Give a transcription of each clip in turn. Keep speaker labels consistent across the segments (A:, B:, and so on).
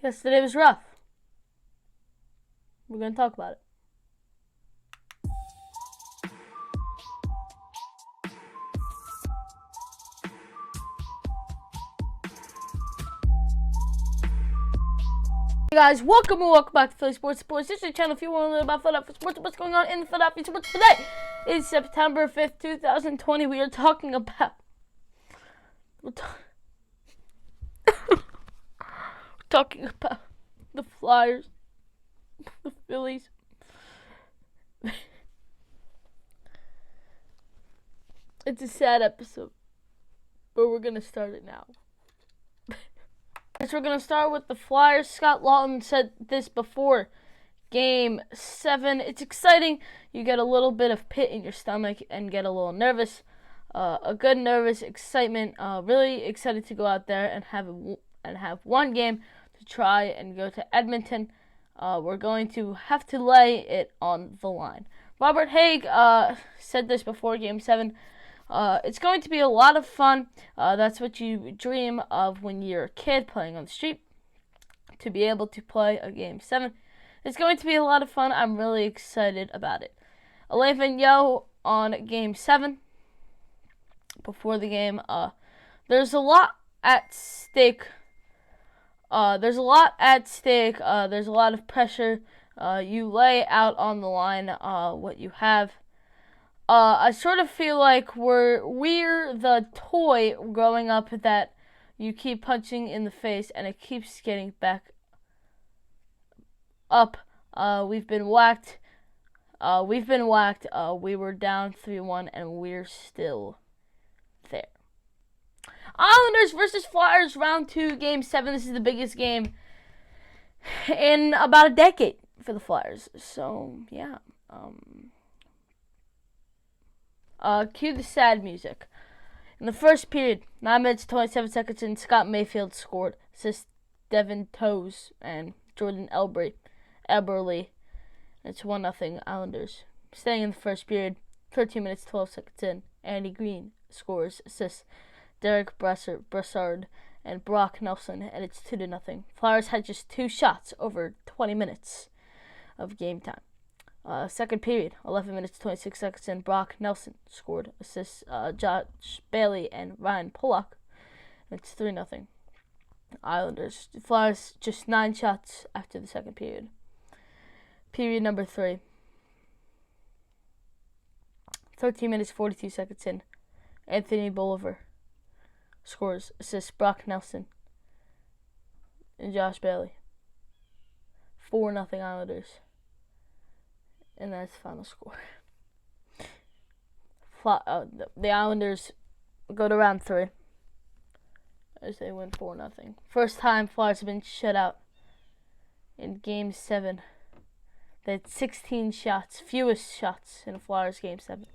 A: Yesterday was rough. We're going to talk about it. Hey guys, welcome back to Philly Sports. This is the channel if you want to learn about Philadelphia sports, what's going on in Philadelphia sports today. It's September 5th, 2020. We are talking about talking about the Flyers, the Phillies. It's a sad episode, but we're going to start it now. So we're going to start with the Flyers. Scott Laughton said this before Game 7. It's exciting. You get a little bit of pit in your stomach and get a little nervous. A good nervous excitement. Really excited to go out there and have one game to try and go to Edmonton. We're going to have to lay it on the line. Robert Hagg said this before Game 7. It's going to be a lot of fun. That's what you dream of when you're a kid playing on the street. To be able to play a Game 7. It's going to be a lot of fun. I'm really excited about it. Laughton on Game 7. Before the game, there's a lot at stake. There's a lot of pressure. You lay out on the line what you have. I sort of feel like we're the toy growing up that you keep punching in the face and it keeps getting back up. We've been whacked. We were down 3-1 and we're still there. Islanders versus Flyers, round 2, Game 7. This is the biggest game in about a decade for the Flyers. So, yeah. Cue the sad music. In the first period, 9 minutes, 27 seconds in, Scott Mayfield scored. Assist Devin Toews and Jordan Eberle. It's 1-0 Islanders. Staying in the first period, 13 minutes, 12 seconds in, Andy Green scores. Assists Derek Brassard and Brock Nelson, and it's 2-0. Flyers had just 2 shots over 20 minutes of game time. Second period, 11 minutes, 26 seconds in, Brock Nelson scored. Assists Josh Bailey and Ryan Pollock. It's 3-0. Islanders. Flyers just 9 shots after the second period. Period number 3. 13 minutes, 42 seconds in, Anthony Bolivar scores. Assists Brock Nelson and Josh Bailey. 4-0 Islanders. And that's the final score. The Islanders go to round 3 as they win 4-0. First time Flyers have been shut out in Game 7. They had 16 shots, fewest shots in a Flyers Game 7.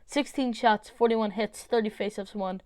A: 16 shots, 41 hits, 30 faceoffs won,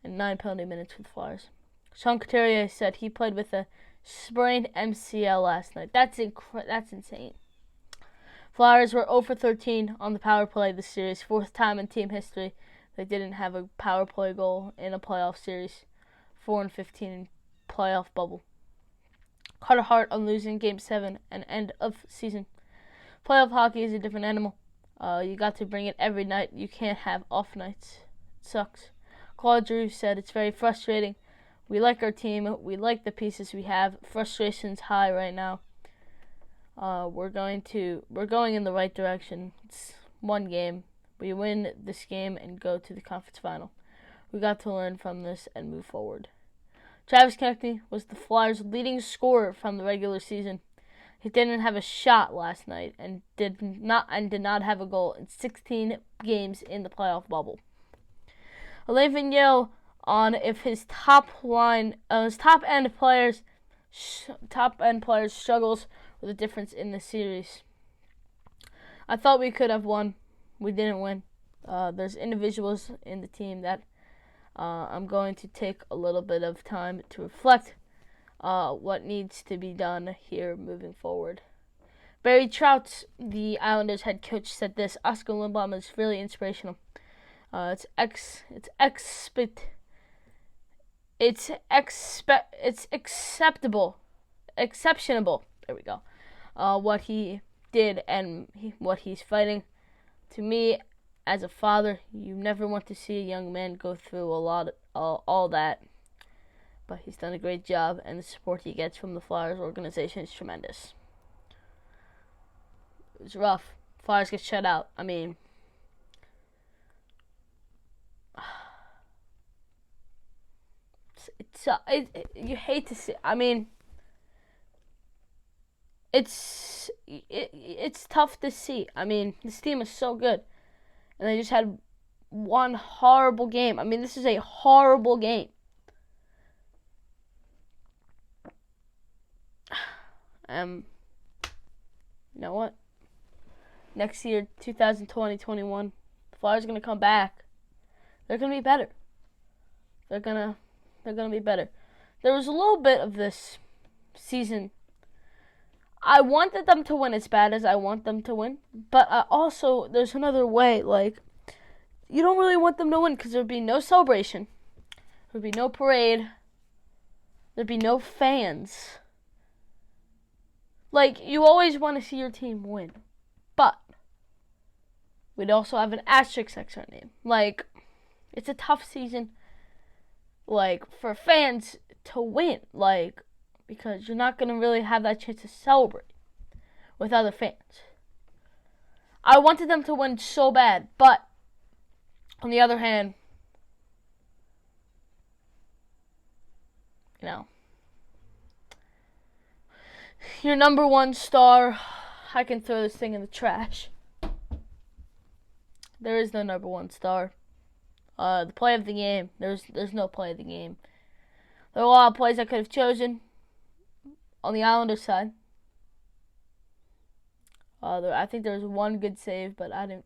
A: and 9 penalty minutes for the Flyers. Sean Couturier said he played with a sprained MCL last night. That's insane. Flyers were 0 for 13 on the power play this series. 4th time in team history they didn't have a power play goal in a playoff series. 4-15 in playoff bubble. Carter Hart on losing Game 7 and end of season. Playoff hockey is a different animal. You got to bring it every night. You can't have off nights. It sucks. Claude Giroux said it's very frustrating. We like our team. We like the pieces we have. Frustration's high right now. We're going in the right direction. It's one game. We win this game and go to the conference final. We got to learn from this and move forward. Travis Konecny was the Flyers' leading scorer from the regular season. He didn't have a shot last night and did not have a goal in 16 games in the playoff bubble. Laughton on if his top end players struggles with a difference in the series. I thought we could have won. We didn't win. There's individuals in the team that I'm going to take a little bit of time to reflect what needs to be done here moving forward. Barry Trotz, the Islanders head coach, said this: Oscar Lindblom is really inspirational. It's acceptable exceptionable. There we go. What he did and what he's fighting. To me, as a father, you never want to see a young man go through all that. But he's done a great job, and the support he gets from the Flyers organization is tremendous. It was rough. Flyers get shut out. I mean, you hate to see. I mean, it's tough to see. I mean, this team is so good, and they just had one horrible game. I mean, this is a horrible game. You know what? Next year, 2020-21, the Flyers are gonna come back. They're gonna be better. They're gonna be better. There was a little bit of this season. I wanted them to win as bad as I want them to win, but also there's another way. Like, you don't really want them to win because there'd be no celebration, there'd be no parade, there'd be no fans. Like, you always want to see your team win, but we'd also have an asterisk next to our name. Like, it's a tough season, like, for fans to win, like, because you're not going to really have that chance to celebrate with other fans. I wanted them to win so bad, but on the other hand, you know, your number one star, I can throw this thing in the trash. There is no number one star. The play of the game, there's no play of the game. There are a lot of plays I could have chosen on the Islanders side. I think there was one good save, but it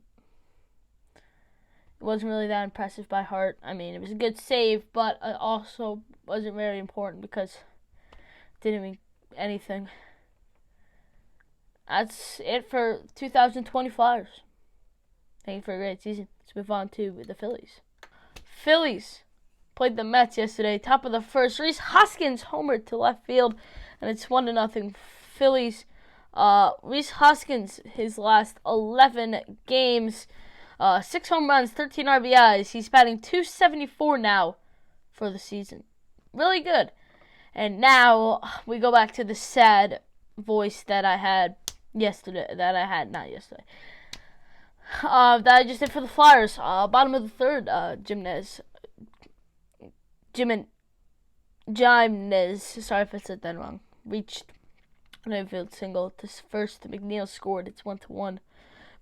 A: wasn't really that impressive by Hart. I mean, it was a good save, but it also wasn't very important because it didn't mean anything. That's it for 2020 Flyers. Thank you for a great season. Let's move on to the Phillies. Phillies played the Mets yesterday. Top of the first, Rhys Hoskins homered to left field, and it's 1-0 Phillies. Rhys Hoskins, his last 11 games, 6 home runs, 13 RBIs. He's batting .274 now for the season. Really good. And now we go back to the sad voice that I had that I just did for the Flyers. Bottom of the third, Jimenez, sorry if I said that wrong, reached an infield single to first. McNeil scored. It's 1-1.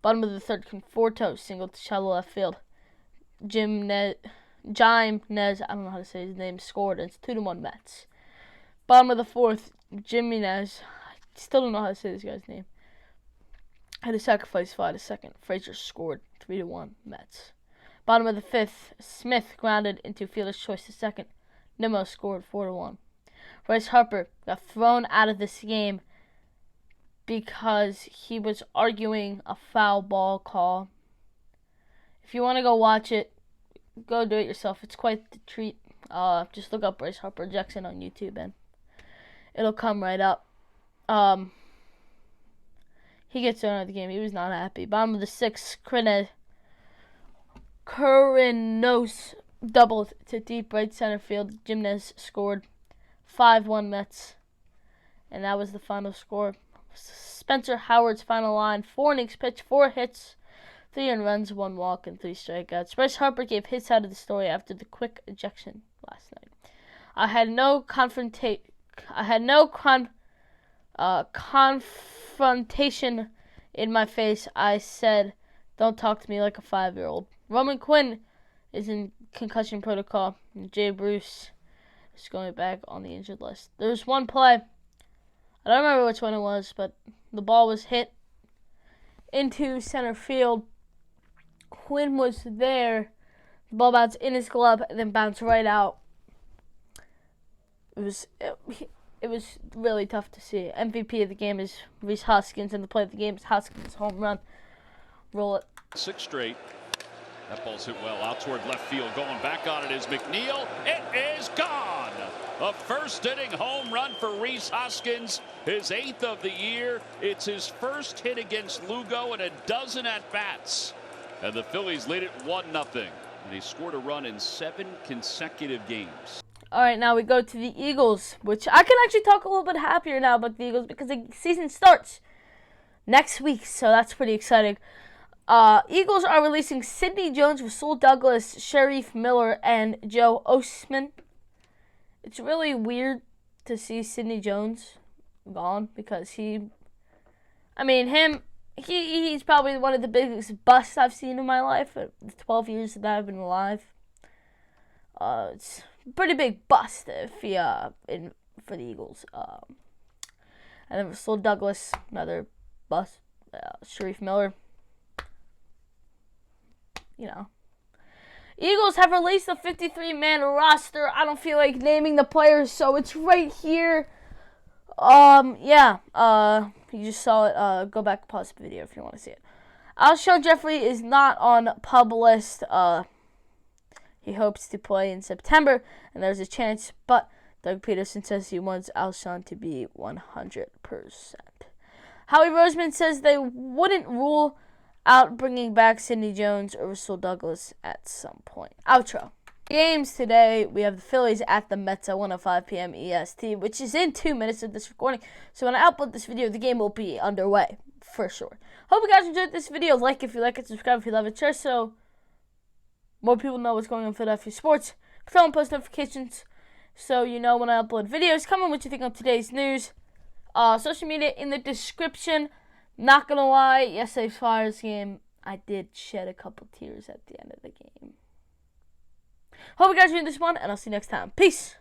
A: Bottom of the third, Conforto single to shallow left field. Jimenez, I don't know how to say his name, scored. It's 2-1 Mets. Bottom of the fourth, Jimenez, I still don't know how to say this guy's name, had a sacrifice fly to second. Frazier scored. 3-1 Mets. Bottom of the fifth, Smith grounded into fielder's choice to second. Nimmo scored. 4-1. Bryce Harper got thrown out of this game because he was arguing a foul ball call. If you want to go watch it, go do it yourself. It's quite the treat. Just look up Bryce Harper Jackson on YouTube and it'll come right up. He gets thrown out of the game. He was not happy. Bottom of the sixth, Kurinos doubled to deep right center field. Jimenez scored. 5-1 Mets. And that was the final score. Spencer Howard's final line. 4 innings pitched, 4 hits, 3 earned runs, 1 walk, and 3 strikeouts. Bryce Harper gave his side of the story after the quick ejection last night. I had no confrontation in my face. I said, "Don't talk to me like a 5-year-old." Roman Quinn is in concussion protocol. And Jay Bruce is going back on the injured list. There was one play, I don't remember which one it was, but the ball was hit into center field. Quinn was there. The ball bounced in his glove and then bounced right out. It was really tough to see. MVP of the game is Rhys Hoskins, and the play of the game is Hoskins' home run. Roll it.
B: 6 straight. That ball's hit well out toward left field. Going back on it is McNeil. It is gone. A first-inning home run for Rhys Hoskins, his 8th of the year. It's his first hit against Lugo in a dozen at-bats. And the Phillies lead it 1-0. And he scored a run in 7 consecutive games.
A: All right, now we go to the Eagles, which I can actually talk a little bit happier now about the Eagles because the season starts next week, so that's pretty exciting. Eagles are releasing Sidney Jones, Rasul Douglas, Sharif Miller, and Joe Osman. It's really weird to see Sidney Jones gone because he's probably one of the biggest busts I've seen in my life. The 12 years that I've been alive. It's a pretty big bust if he for the Eagles. And then Rasul Douglas, another bust. Sharif Miller. Eagles have released a 53-man roster. I don't feel like naming the players, so it's right here. You just saw it. Go back and pause the video if you want to see it. Alshon Jeffrey is not on PUB list. He hopes to play in September, and there's a chance, but Doug Peterson says he wants Alshon to be 100%. Howie Roseman says they wouldn't rule out bringing back Sidney Jones or Rasul Douglas at some point. Outro. Games today, we have the Phillies at the Mets at 1:05 p.m. EST, which is in 2 minutes of this recording. So when I upload this video, the game will be underway, for sure. Hope you guys enjoyed this video. Like if you like it, subscribe if you love it, share so more people know what's going on in Philadelphia sports. Turn on post notifications so you know when I upload videos. Comment what you think of today's news. Social media in the description. Not gonna lie, yesterday's Flyers game, I did shed a couple tears at the end of the game. Hope you guys enjoyed this one, and I'll see you next time. Peace!